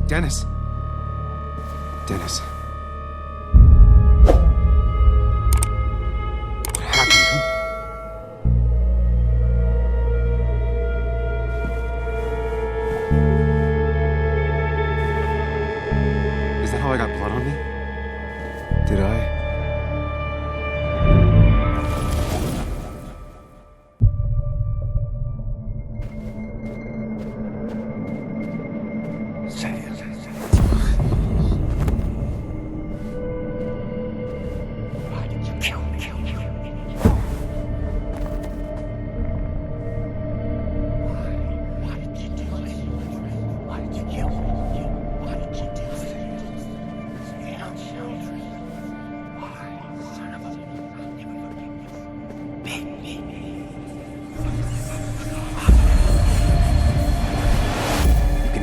Dennis. Dennis. What happened? Is that how I got blood on me? Did I?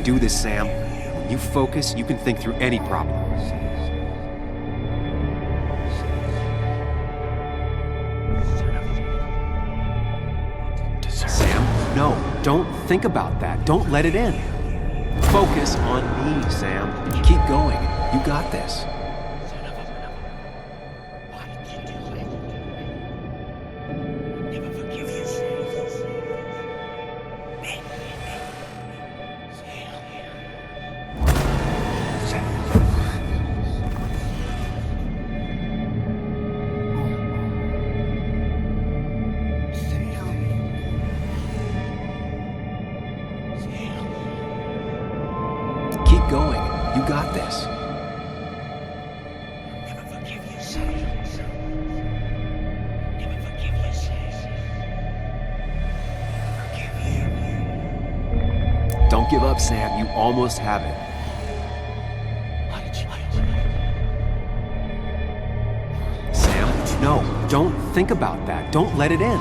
Do this, Sam. When you focus, you can think through any problem. Sam, no, don't think about that. Don't let it in. Focus on me, Sam. Keep going. You got this. Going. You got this. Never forgive you, Sam. Never forgive you, Sam. Forgive you. Don't give up, Sam. You almost have it. Sam, no. Don't think about that. Don't let it in.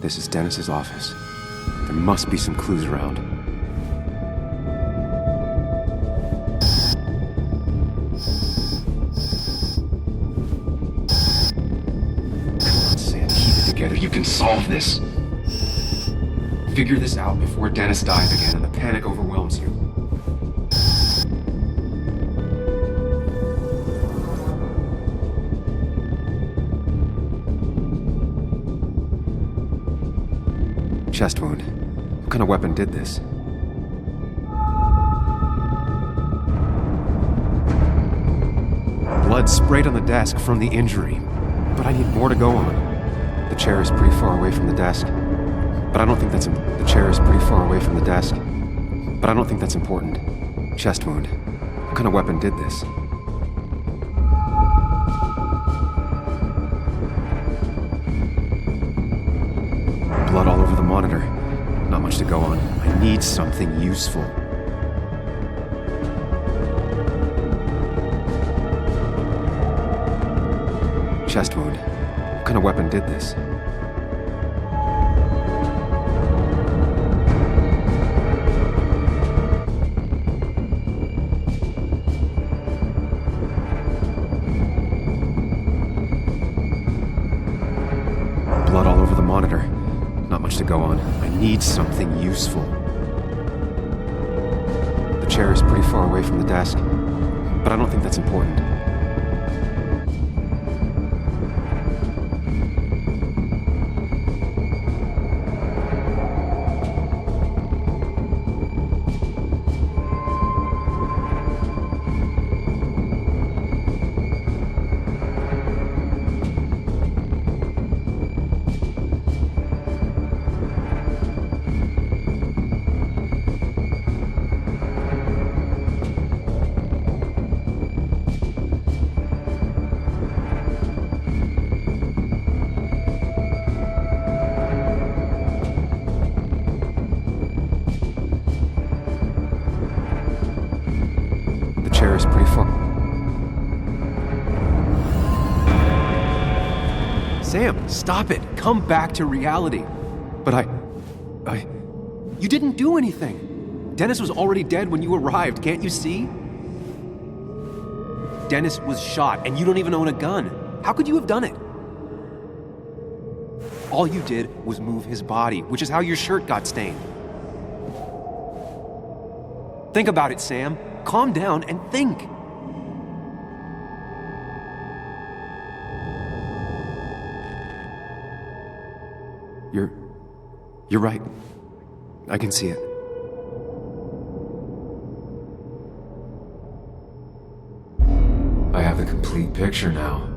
This is Dennis's office. There must be some clues around. Come on, Sam, keep it together. You can solve this. Figure this out before Dennis dies again and the panic overwhelms you. Chest wound. What kind of weapon did this? Blood sprayed on the desk from the injury. But I need more to go on. The chair is pretty far away from the desk. But I don't think that's the chair is pretty far away from the desk. But I don't think that's important. Chest wound. What kind of weapon did this? Blood all over the monitor. Not much to go on. I need something useful. Chest wound. What kind of weapon did this? Blood all over the monitor. Not much to go on. I need something useful. The chair is pretty far away from the desk, but I don't think that's important. Stop it! Come back to reality! But You didn't do anything! Dennis was already dead when you arrived, can't you see? Dennis was shot, and you don't even own a gun. How could you have done it? All you did was move his body, which is how your shirt got stained. Think about it, Sam. Calm down and think. You're right. I can see it. I have the complete picture now.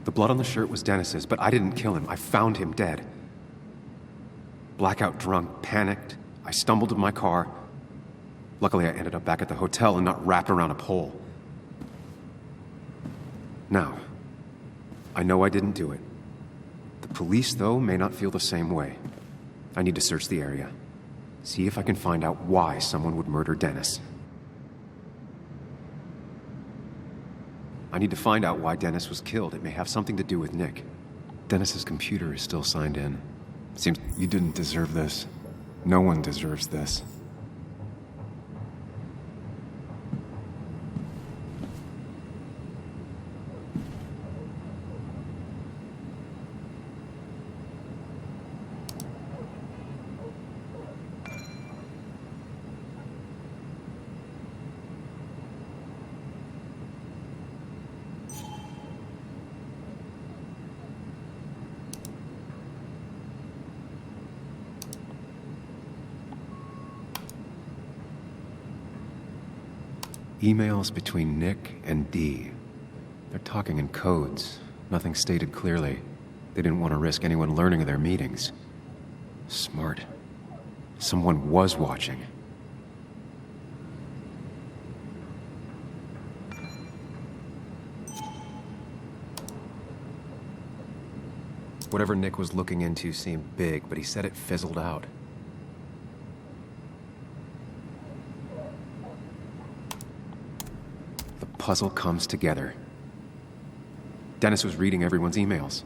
The blood on the shirt was Dennis's, but I didn't kill him. I found him dead. Blackout drunk, panicked. I stumbled to my car. Luckily, I ended up back at the hotel and not wrapped around a pole. Now, I know I didn't do it. The police, though, may not feel the same way. I need to search the area. See if I can find out why someone would murder Dennis. I need to find out why Dennis was killed. It may have something to do with Nick. Dennis's computer is still signed in. Seems you didn't deserve this. No one deserves this. Emails between Nick and Dee. They're talking in codes. Nothing stated clearly. They didn't want to risk anyone learning of their meetings. Smart. Someone was watching. Whatever Nick was looking into seemed big, but he said it fizzled out. Puzzle comes together. Dennis was reading everyone's emails.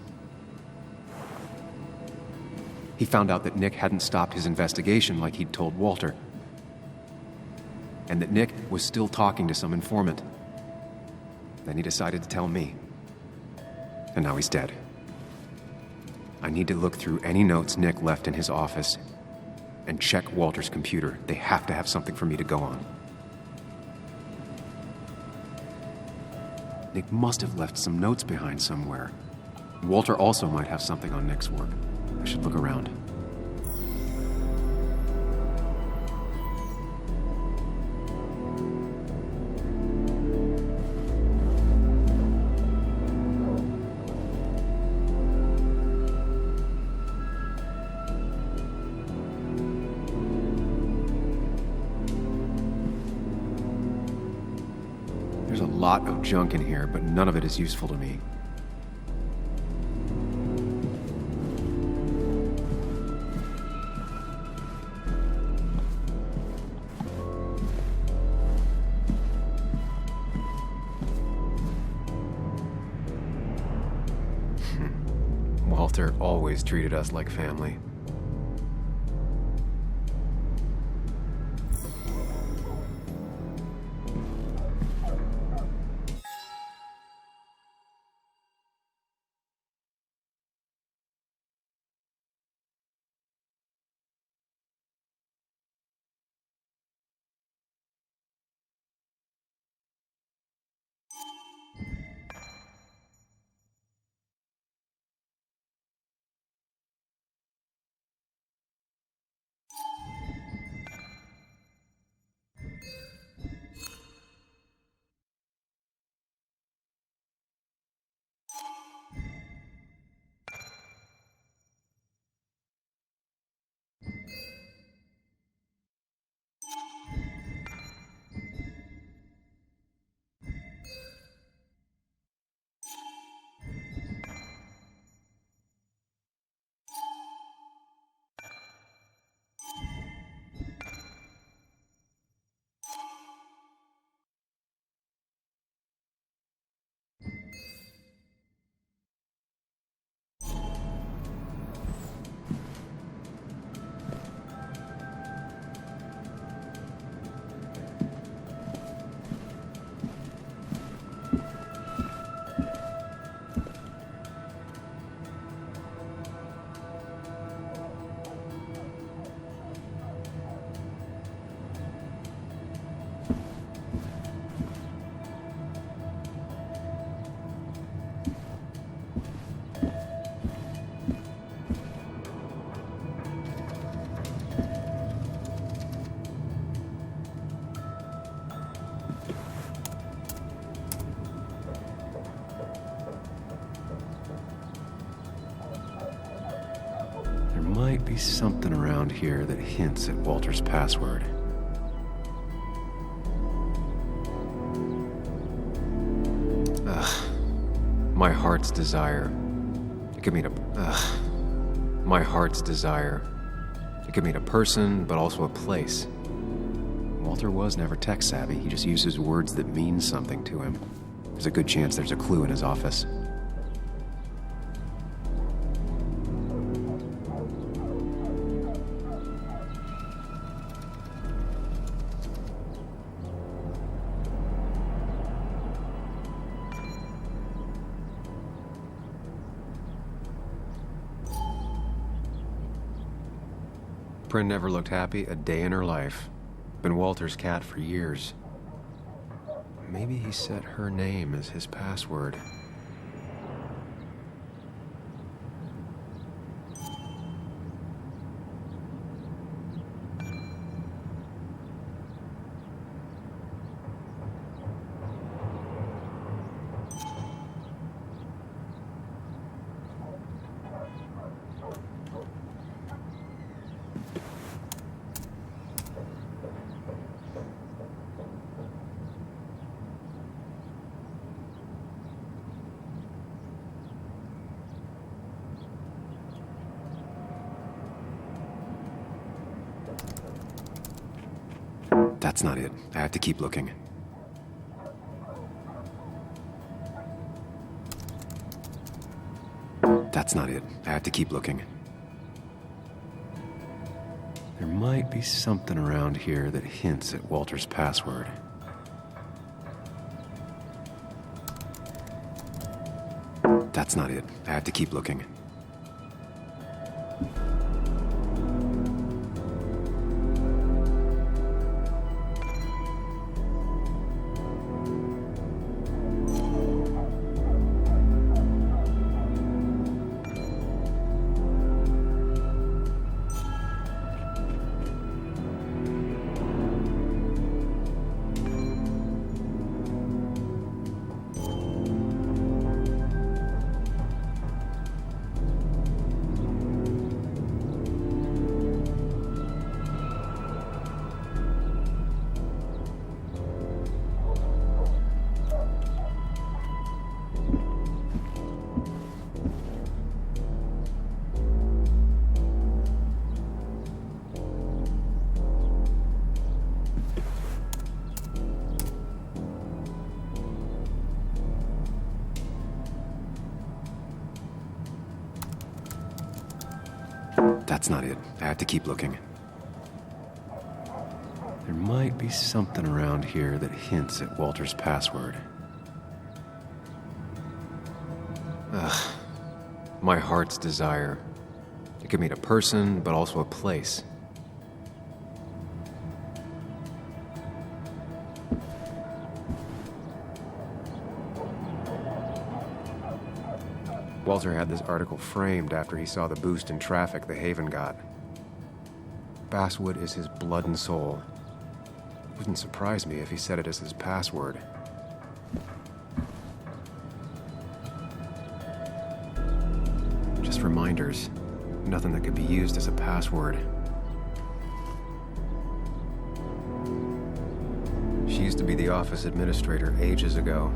He found out that Nick hadn't stopped his investigation like he'd told Walter. And that Nick was still talking to some informant. Then he decided to tell me. And now he's dead. I need to look through any notes Nick left in his office and check Walter's computer. They have to have something for me to go on. Nick must have left some notes behind somewhere. Walter also might have something on Nick's work. I should look around. There's a lot of junk in here, but none of it is useful to me. Walter always treated us like family. Might be something around here that hints at Walter's password. My heart's desire. It could mean my heart's desire. It could mean a person, but also a place. Walter was never tech savvy. He just uses words that mean something to him. There's a good chance there's a clue in his office. Prin never looked happy a day in her life. Been Walter's cat for years. Maybe he set her name as his password. That's not it. I have to keep looking. That's not it. I have to keep looking. There might be something around here that hints at Walter's password. That's not it. I have to keep looking. That's not it. I have to keep looking. There might be something around here that hints at Walter's password. Ugh. My heart's desire. It could mean a person, but also a place. Walter had this article framed after he saw the boost in traffic the Haven got. Basswood is his blood and soul. It wouldn't surprise me if he said it as his password. Just reminders. Nothing that could be used as a password. She used to be the office administrator ages ago.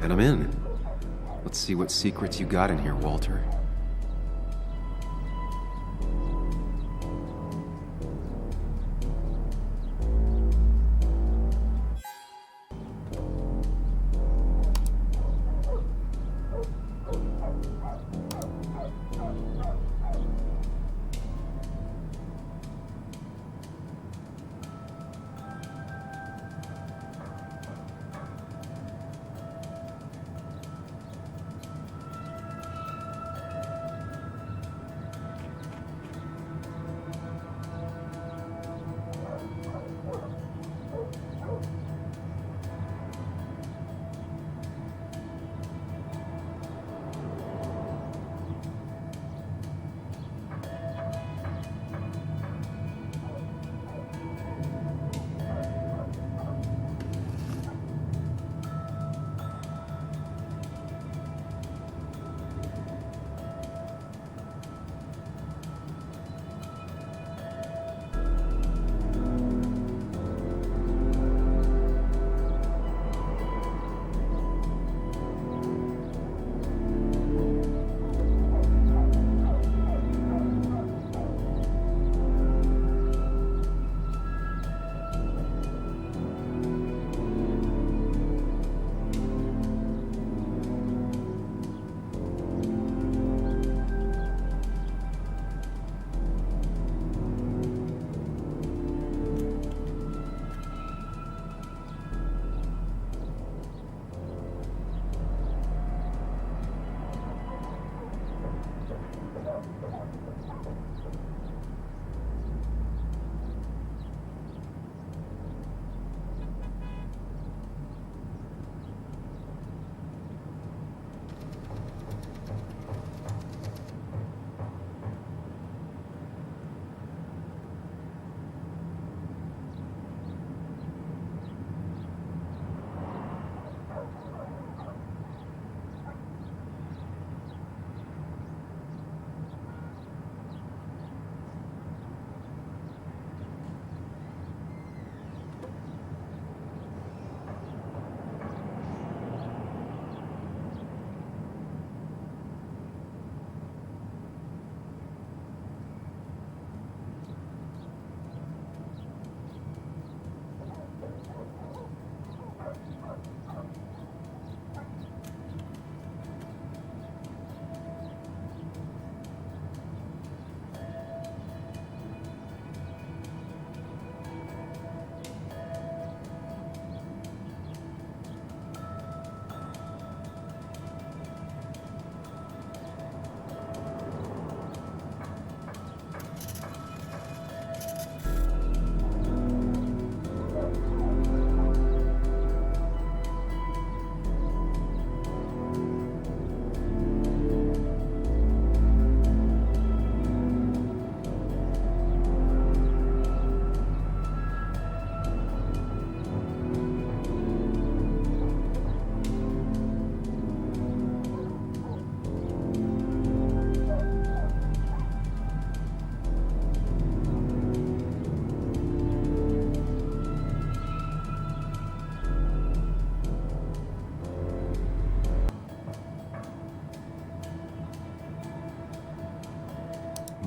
And I'm in. Let's see what secrets you got in here, Walter.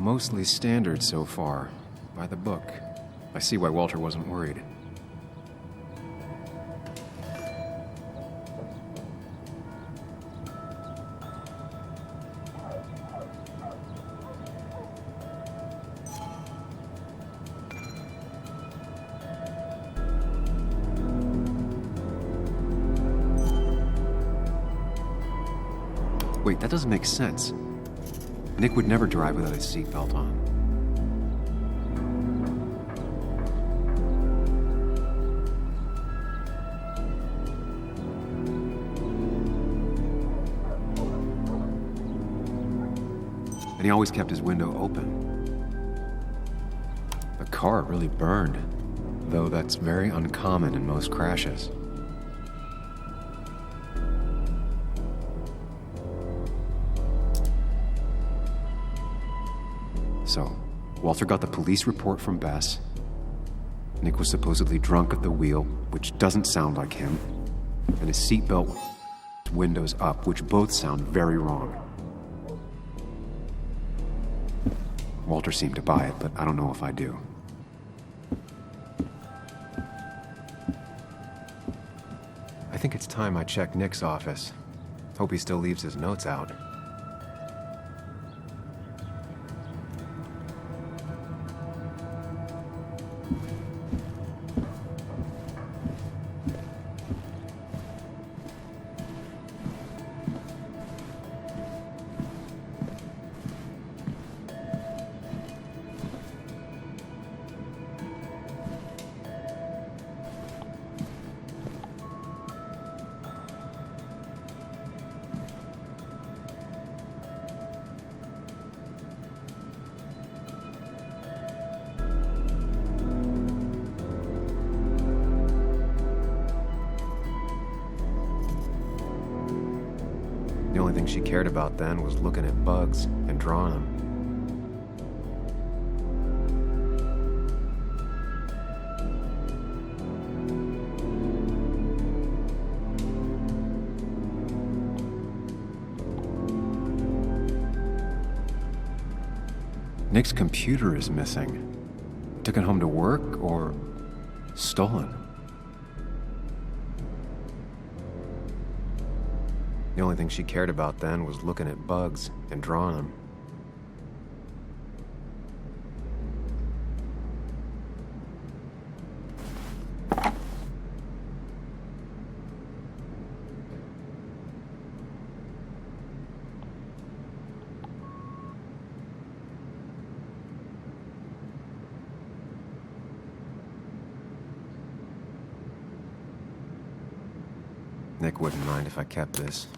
Mostly standard so far. By the book. I see why Walter wasn't worried. Wait, that doesn't make sense. Nick would never drive without his seatbelt on. And he always kept his window open. The car really burned, though that's very uncommon in most crashes. So, Walter got the police report from Bess. Nick was supposedly drunk at the wheel, which doesn't sound like him. And his seatbelt windows up, which both sound very wrong. Walter seemed to buy it, but I don't know if I do. I think it's time I check Nick's office. Hope he still leaves his notes out. The only thing she cared about then was looking at bugs and drawing them. Nick's computer is missing. Took it home to work or stolen? The only thing she cared about then was looking at bugs and drawing them. Nick wouldn't mind if I kept this,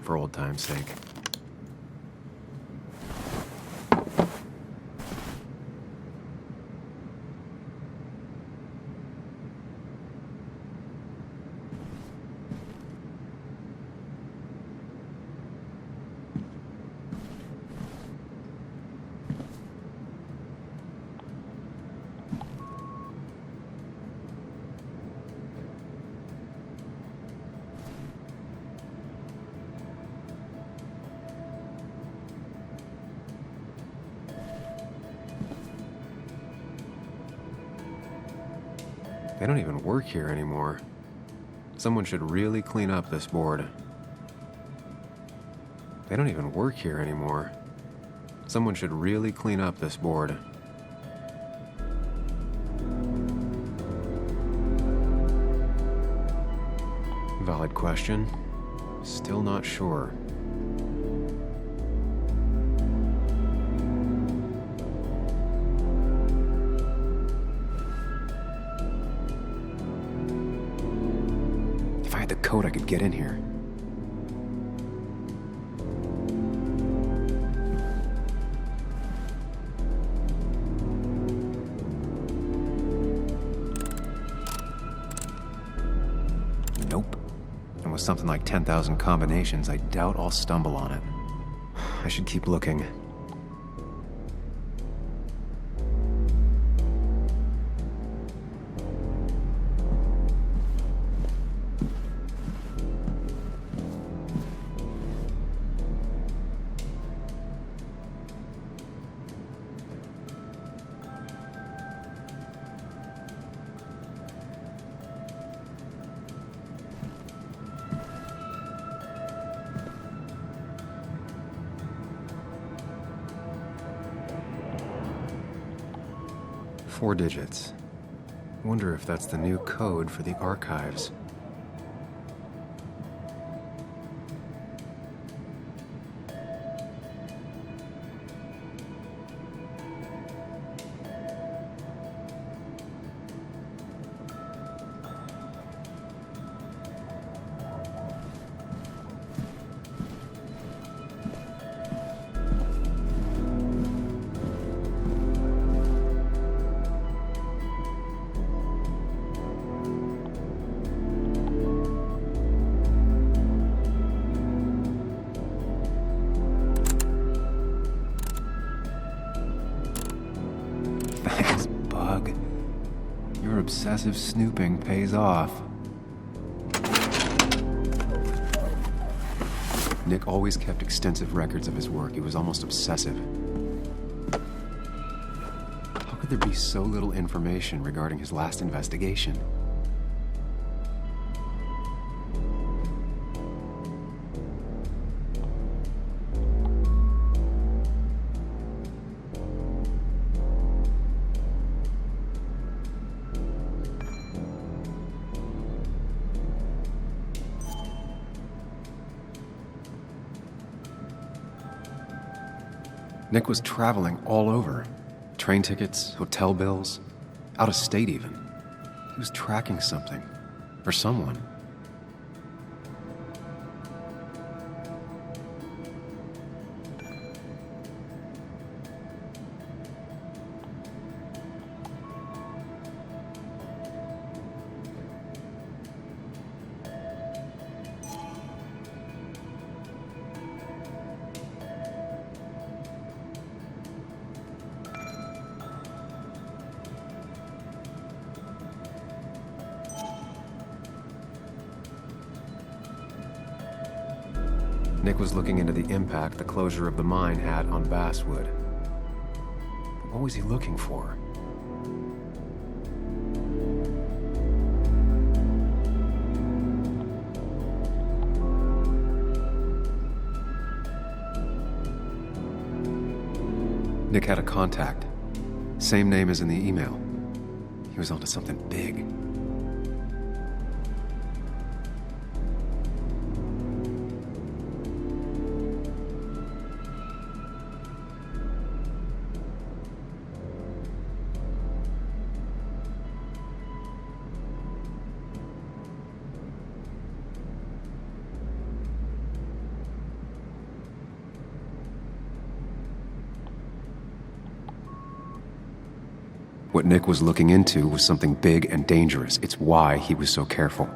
for old time's sake. They don't even work here anymore. Someone should really clean up this board. They don't even work here anymore. Someone should really clean up this board. Valid question. Still not sure. If I had the code, I could get in here. Nope. And with something like 10,000 combinations, I doubt I'll stumble on it. I should keep looking. 4 digits. Wonder if that's the new code for the archives. Thanks, Bug. Your obsessive snooping pays off. Nick always kept extensive records of his work. He was almost obsessive. How could there be so little information regarding his last investigation? Nick was traveling all over. Train tickets, hotel bills, out of state even. He was tracking something, or someone. Nick was looking into the impact the closure of the mine had on Basswood. What was he looking for? Nick had a contact. Same name as in the email. He was onto something big. What Nick was looking into was something big and dangerous. It's why he was so careful.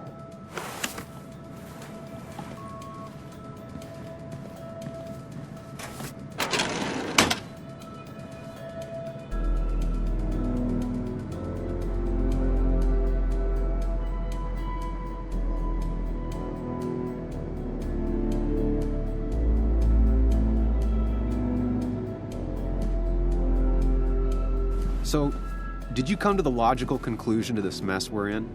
So, did you come to the logical conclusion to this mess we're in?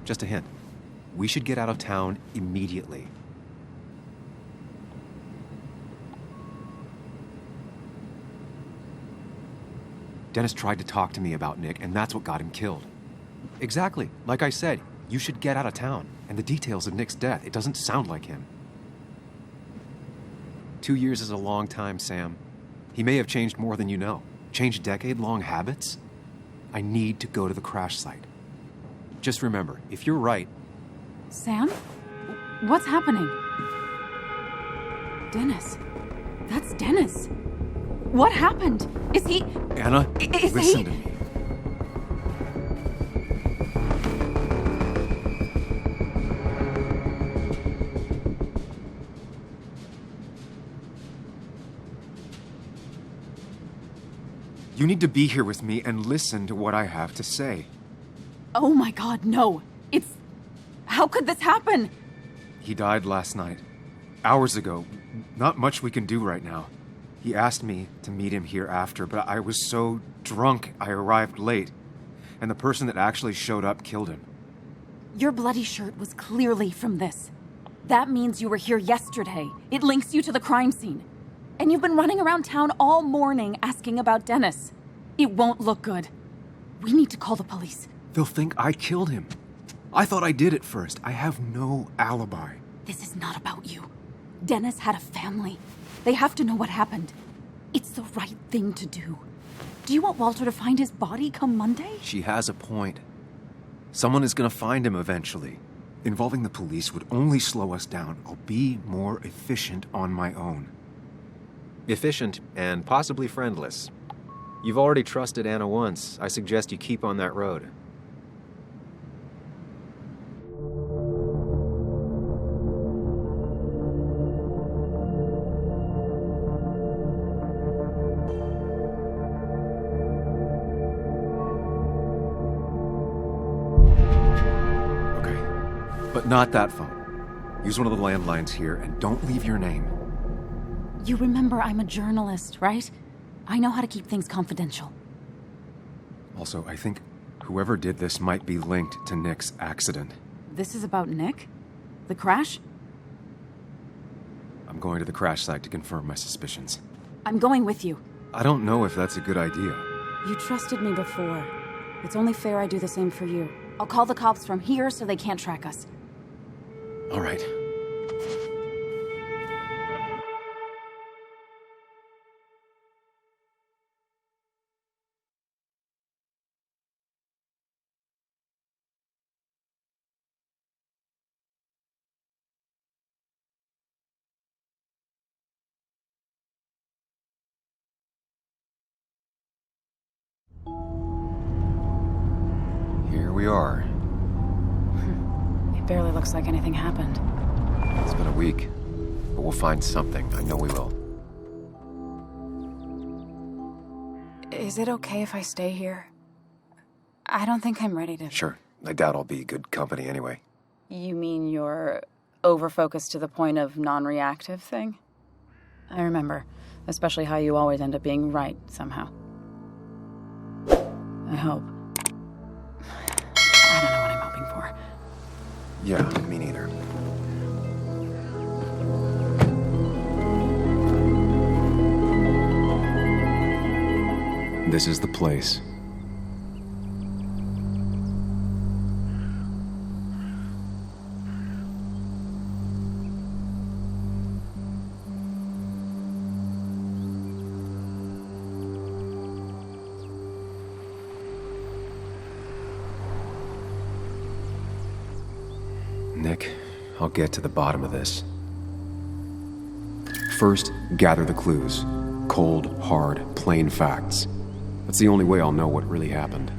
Just a hint. We should get out of town immediately. Dennis tried to talk to me about Nick, and that's what got him killed. Exactly. Like I said, you should get out of town. And the details of Nick's death, it doesn't sound like him. 2 years is a long time, Sam. He may have changed more than you know. Changed decade-long habits? I need to go to the crash site. Just remember, if you're right... Sam? What's happening? Dennis. That's Dennis. What happened? Is he... Anna, listen to me. You need to be here with me and listen to what I have to say. Oh my God, no. It's... How could this happen? He died last night. Hours ago. Not much we can do right now. He asked me to meet him here after, but I was so drunk I arrived late. And the person that actually showed up killed him. Your bloody shirt was clearly from this. That means you were here yesterday. It links you to the crime scene. And you've been running around town all morning asking about Dennis. It won't look good. We need to call the police. They'll think I killed him. I thought I did at first. I have no alibi. This is not about you. Dennis had a family. They have to know what happened. It's the right thing to do. Do you want Walter to find his body come Monday? She has a point. Someone is gonna find him eventually. Involving the police would only slow us down. I'll be more efficient on my own. Efficient and possibly friendless. You've already trusted Anna once. I suggest you keep on that road. But not that phone. Use one of the landlines here and don't leave your name. You remember I'm a journalist, right? I know how to keep things confidential. Also, I think whoever did this might be linked to Nick's accident. This is about Nick? The crash? I'm going to the crash site to confirm my suspicions. I'm going with you. I don't know if that's a good idea. You trusted me before. It's only fair I do the same for you. I'll call the cops from here so they can't track us. All right. Here we are. It barely looks like anything happened. It's been a week, but we'll find something. I know we will. Is it okay if I stay here? I don't think I'm ready to... Sure. I doubt I'll be good company anyway. You mean you're over-focused to the point of non-reactive thing? I remember, especially how you always end up being right somehow. I hope. I don't know what I'm hoping for. Yeah, me neither. This is the place. Nick, I'll get to the bottom of this. First, gather the clues. Cold, hard, plain facts. That's the only way I'll know what really happened.